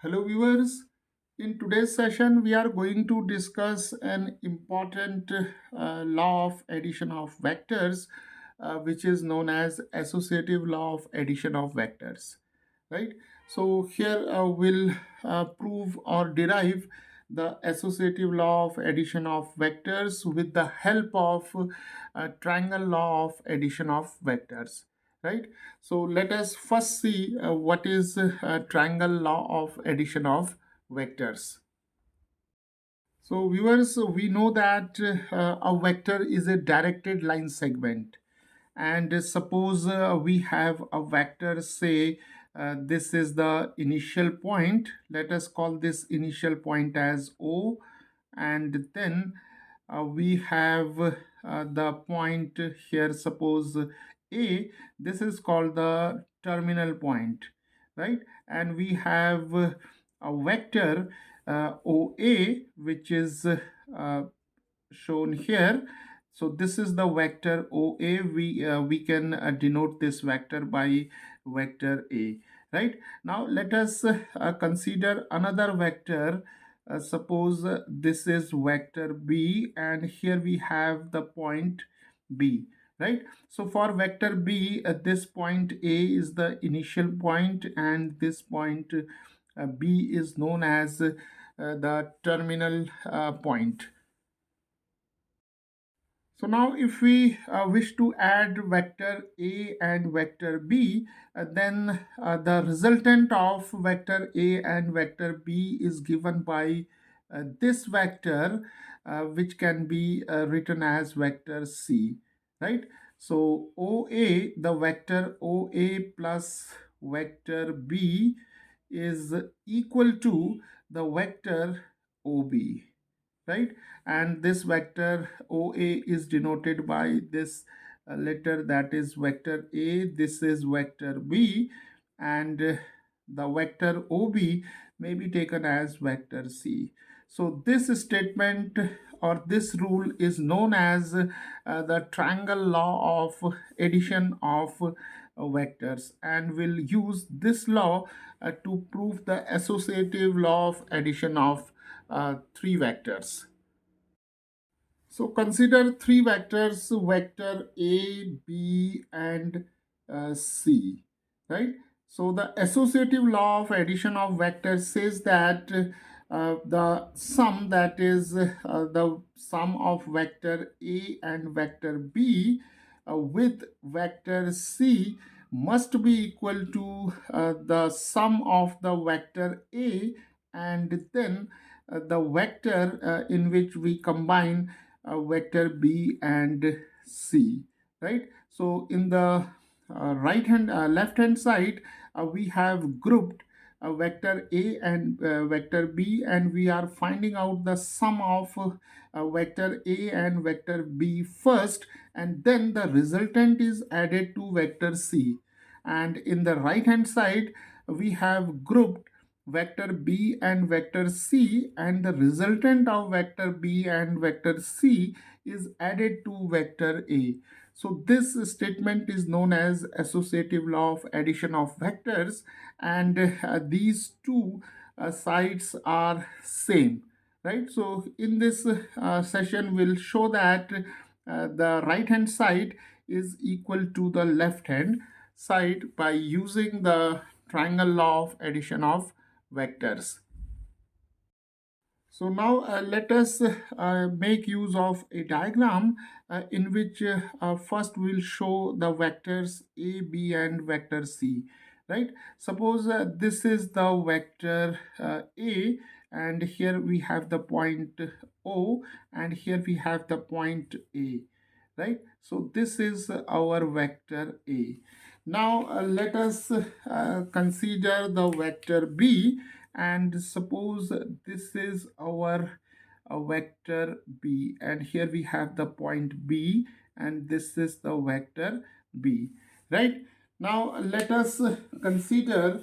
Hello, viewers. In today's session, we are going to discuss an important law of addition of vectors, which is known as associative law of addition of vectors. Right. So here we'll prove or derive the associative law of addition of vectors with the help of triangle law of addition of vectors. Right. So let us first see what is triangle law of addition of vectors. So viewers, we know that a vector is a directed line segment. And suppose we have a vector, say this is the initial point. Let us call this initial point as O. And then we have the point here, suppose A. This is called the terminal point, right? And we have a vector OA, which is shown here. So this is the vector OA. We can denote this vector by vector A, right? Now let us consider another vector. Suppose this is vector B, and here we have the point B, right? So for vector B, this point A is the initial point, and this point B is known as the terminal point. So now if we wish to add vector A and vector B, then the resultant of vector A and vector B is given by this vector, which can be written as vector C, right? So OA, the vector OA plus vector B is equal to the vector OB, right? And this vector OA is denoted by this letter, that is vector A. This is vector B, and the vector OB may be taken as vector C. So this statement or this rule is known as the triangle law of addition of vectors, and we'll use this law to prove the associative law of addition of three vectors. So consider three vectors, vector A, B, and C, right? So the associative law of addition of vectors says that the sum, that is the sum of vector A and vector B with vector C must be equal to the sum of the vector A and then the vector in which we combine vector B and C, right? So in the left hand side, we have grouped vector A and vector B, and we are finding out the sum of vector A and vector B first, and then the resultant is added to vector C. And in the right hand side, we have grouped vector B and vector C, and the resultant of vector B and vector C is added to vector A. So this statement is known as associative law of addition of vectors, and these two sides are same, right? So in this session we'll show that the right hand side is equal to the left hand side by using the triangle law of addition of vectors. So now let us make use of a diagram in which first we'll show the vectors A, B and vector C, right? Suppose this is the vector A, and here we have the point O, and here we have the point A, right? So this is our vector A. Now let us consider the vector B, and suppose this is our vector B, and here we have the point B, and this is the vector B, right? Now let us consider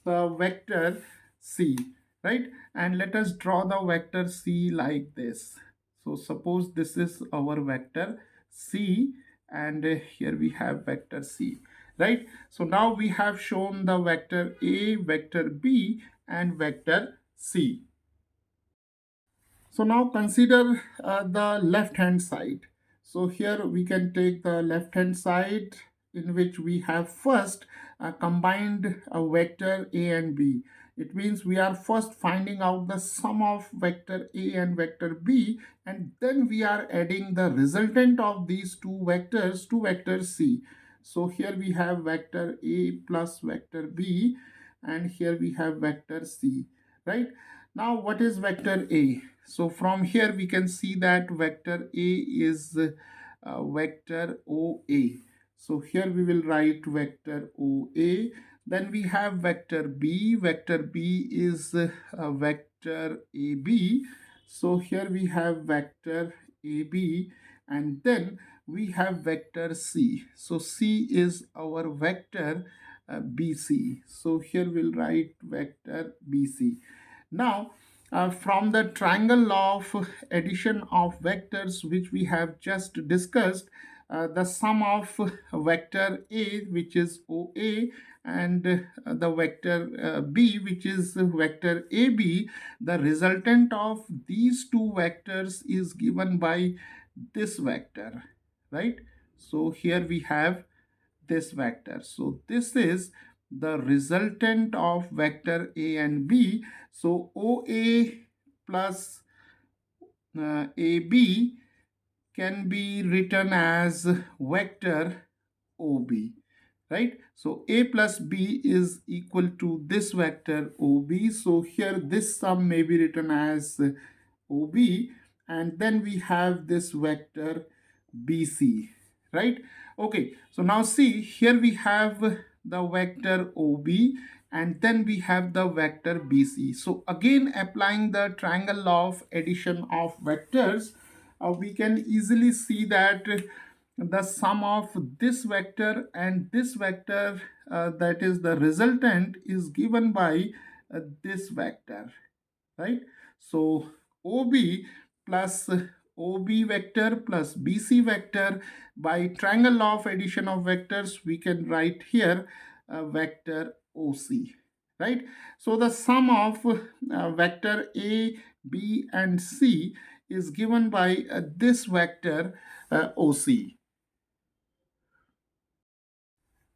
the vector C, right? And let us draw the vector C like this. So suppose this is our vector C, and here we have vector C. right? So now we have shown the vector A, vector B, and vector C. So now consider the left hand side. So here we can take the left hand side, in which we have first combined a vector A and B. It means we are first finding out the sum of vector A and vector B, and then we are adding the resultant of these two vectors to vector C. So here we have vector A plus vector B, and here we have vector C, right? Now what is vector A? So from here we can see that vector A is vector OA. So here we will write vector OA. Then we have vector B. Vector B is vector AB. So here we have vector AB, and then we have vector C. So C is our vector BC. So here we'll write vector BC. Now, from the triangle law of addition of vectors, which we have just discussed, the sum of vector A, which is OA, and the vector B, which is vector AB, the resultant of these two vectors is given by this vector, right? So here we have this vector. So this is the resultant of vector A and B. So OA plus AB can be written as vector OB, right? So A plus B is equal to this vector OB. So here this sum may be written as OB, and then we have this vector BC, right? Okay, so now see, here we have the vector OB, and then we have the vector BC. So again, applying the triangle law of addition of vectors, we can easily see that the sum of this vector and this vector, that is the resultant, is given by this vector, right? So OB plus OB vector plus BC vector, by triangle law of addition of vectors, we can write here vector OC, right? So the sum of vector A, B, and C is given by this vector OC.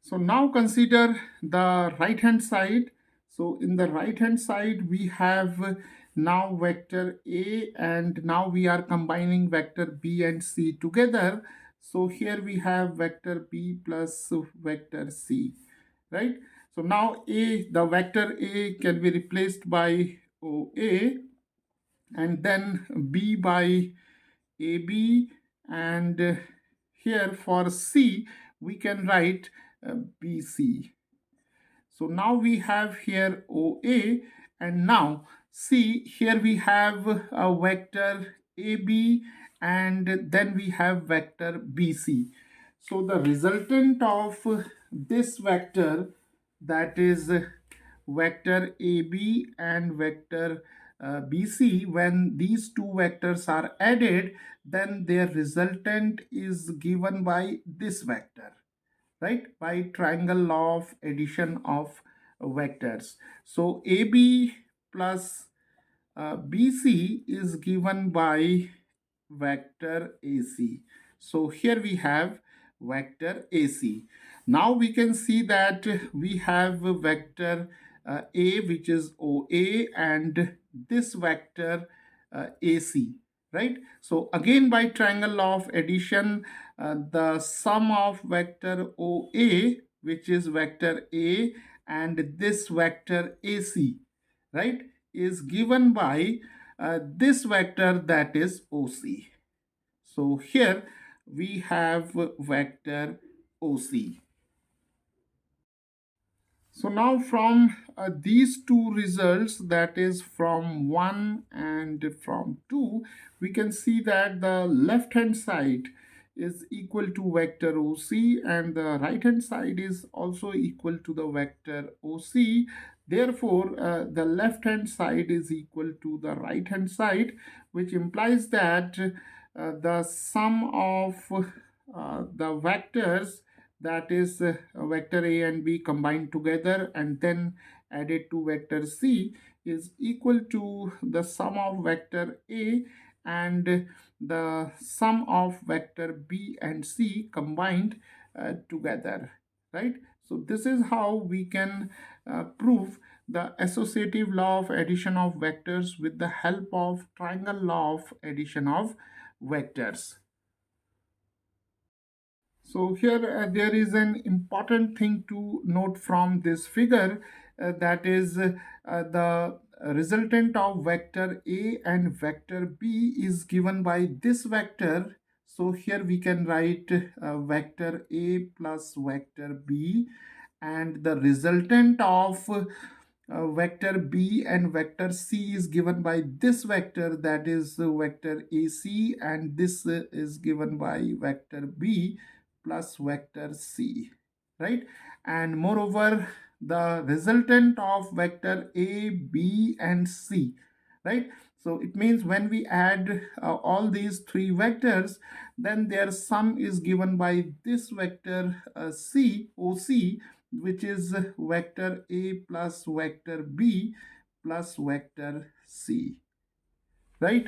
So now consider the right hand side. So in the right hand side we have now vector A, and now we are combining vector B and C together. So here we have vector B plus vector C, right? So now the vector A can be replaced by OA, and then B by AB, and here for C we can write BC. So now we have here OA, and now see, here we have a vector AB, and then we have vector BC. So the resultant of this vector, that is vector AB and vector BC, when these two vectors are added, then their resultant is given by this vector, right? By triangle law of addition of vectors. So AB plus BC is given by vector AC. So here we have vector AC. Now we can see that we have a vector A, which is OA, and this vector AC, right? So again, by triangle law of addition, the sum of vector OA, which is vector A, and this vector AC, right, is given by this vector, that is OC. So here we have vector OC. So now from these two results, that is from 1 and from 2, we can see that the left hand side is equal to vector OC, and the right hand side is also equal to the vector OC. Therefore, the left hand side is equal to the right hand side, which implies that the sum of the vectors that is vector A and B combined together and then added to vector C, is equal to the sum of vector A and the sum of vector B and C combined together, right? So this is how we can prove the associative law of addition of vectors with the help of triangle law of addition of vectors. So here there is an important thing to note from this figure, that is the resultant of vector A and vector B is given by this vector. So here we can write vector A plus vector B, and the resultant of vector B and vector C is given by this vector, that is vector AC, and this is given by vector B plus vector C, right? And moreover, the resultant of vector A, B, and C, right? So it means when we add all these three vectors, then their sum is given by this vector C, OC, which is vector A plus vector B plus vector C, right?